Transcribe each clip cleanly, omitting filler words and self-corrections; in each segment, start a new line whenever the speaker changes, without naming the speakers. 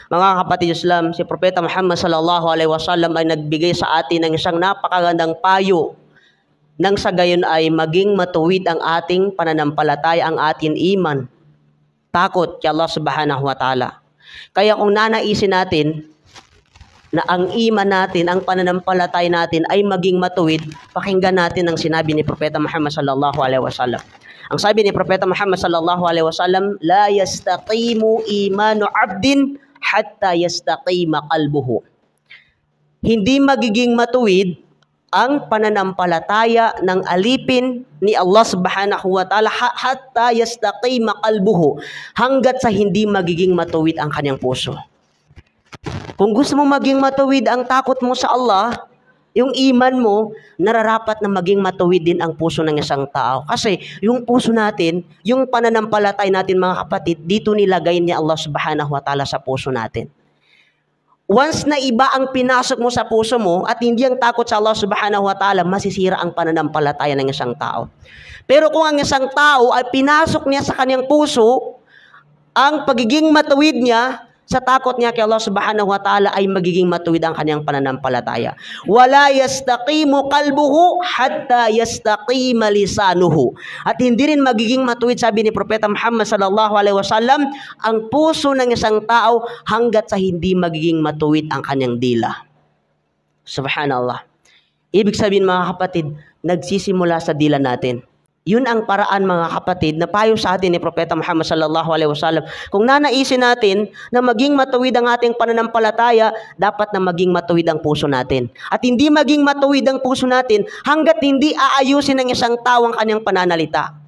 Mga kapatid Islam, si Propeta Muhammad sallallahu alaihi wasallam ay nagbigay sa atin ng isang napakagandang payo nang sa gayon ay maging matuwid ang ating pananampalataya, ang ating iman. Takot kay Allah subhanahu wa ta'ala. Kaya kung nanaisin natin na ang iman natin, ang pananampalataya natin ay maging matuwid, pakinggan natin ang sinabi ni Propeta Muhammad sallallahu alaihi wasallam. Ang sabi ni Propeta Muhammad sallallahu alaihi wasallam, la yastaqimu imanu 'abdin hatta yastaqima qalbuhu. Hindi magiging matuwid ang pananampalataya ng alipin ni Allah subhanahu wa ta'ala hatta yastaqima qalbuhu, hanggat sa hindi magiging matuwid ang kanyang puso. Kung gusto mo maging matuwid ang takot mo sa Allah, yung iman mo, nararapat na maging matuwid din ang puso ng isang tao. Kasi yung puso natin, yung pananampalatay natin mga kapatid, dito nilagay ni Allah subhanahu wa ta'ala sa puso natin. Once na iba ang pinasok mo sa puso mo at hindi ang takot sa Allah subhanahu wa ta'ala, masisira ang pananampalataya ng isang tao. Pero kung ang isang tao ay pinasok niya sa kanyang puso, ang pagiging matuwid niya, sa takot niya kay Allah subhanahu wa ta'ala ay magiging matuwid ang kanyang pananampalataya. Wala yastaqimu qalbuhu hatta yastaqima lisanuhu. At hindi rin magiging matuwid, sabi ni Propeta Muhammad sallallahu alaihi wasallam, ang puso ng isang tao hanggat sa hindi magiging matuwid ang kanyang dila. Subhanallah. Ibig sabihin mga kapatid, nagsisimula sa dila natin. Yun ang paraan mga kapatid na payo sa atin ni Propeta Muhammad sallallahu alaihi wasallam. Kung nanaisin natin na maging matuwid ang ating pananampalataya, dapat na maging matuwid ang puso natin. At hindi maging matuwid ang puso natin hanggat hindi aayusin ng isang tao ang kanyang pananalita.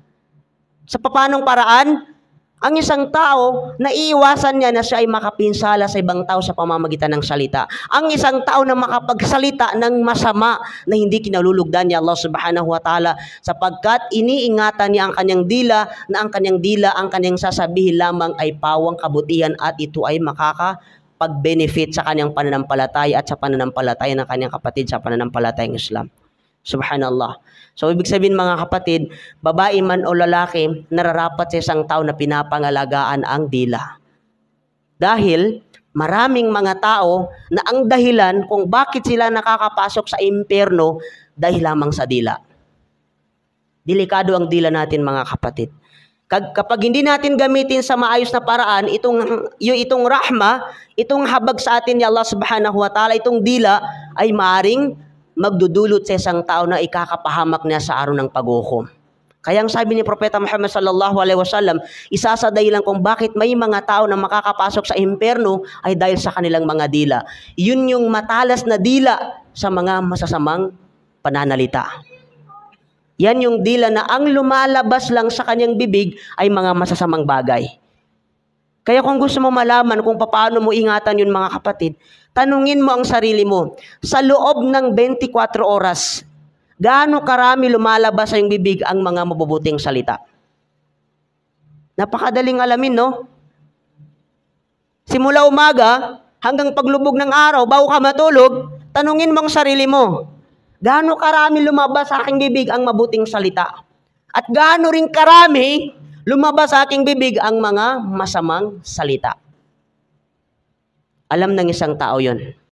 Sa papanong paraan? Ang isang tao, naiiwasan niya na siya ay makapinsala sa ibang tao sa pamamagitan ng salita. Ang isang tao na makapagsalita ng masama na hindi kinalulugdan niya Allah subhanahu wa ta'ala, sapagkat iniingatan niya ang kanyang dila, na ang kanyang dila, ang kanyang sasabihin lamang ay pawang kabutihan at ito ay makakapag-benefit sa kanyang pananampalataya at sa pananampalataya ng kanyang kapatid sa pananampalatayang Islam. Subhanallah. So, ibig sabihin mga kapatid, babae man o lalaki, nararapat sa isang tao na pinapangalagaan ang dila. Dahil maraming mga tao na ang dahilan kung bakit sila nakakapasok sa impyerno dahil lamang sa dila. Delikado ang dila natin mga kapatid. Kapag hindi natin gamitin sa maayos na paraan, itong rahma, itong habag sa atin ni Allah subhanahu wa ta'ala, itong dila ay maaring magdudulot sa isang tao na ikakapahamak niya sa araw ng paghukom. Kaya ang sabi ni Propeta Muhammad sallallahu alaihi wasallam, isa sa dahilan kung bakit may mga tao na makakapasok sa impyerno ay dahil sa kanilang mga dila. Yun yung matalas na dila sa mga masasamang pananalita. Yan yung dila na ang lumalabas lang sa kanyang bibig ay mga masasamang bagay. Kaya kung gusto mo malaman kung paano mo ingatan yun mga kapatid, tanungin mo ang sarili mo, sa loob ng 24 oras, gaano karami lumalabas sa iyong bibig ang mga mabubuting salita? Napakadaling alamin, no? Simula umaga hanggang paglubog ng araw, bago ka matulog, tanungin mo ang sarili mo, gaano karami lumabas sa aking bibig ang mabuting salita? At gaano rin karami lumabas sa aking bibig ang mga masamang salita? Alam ng isang tao yon.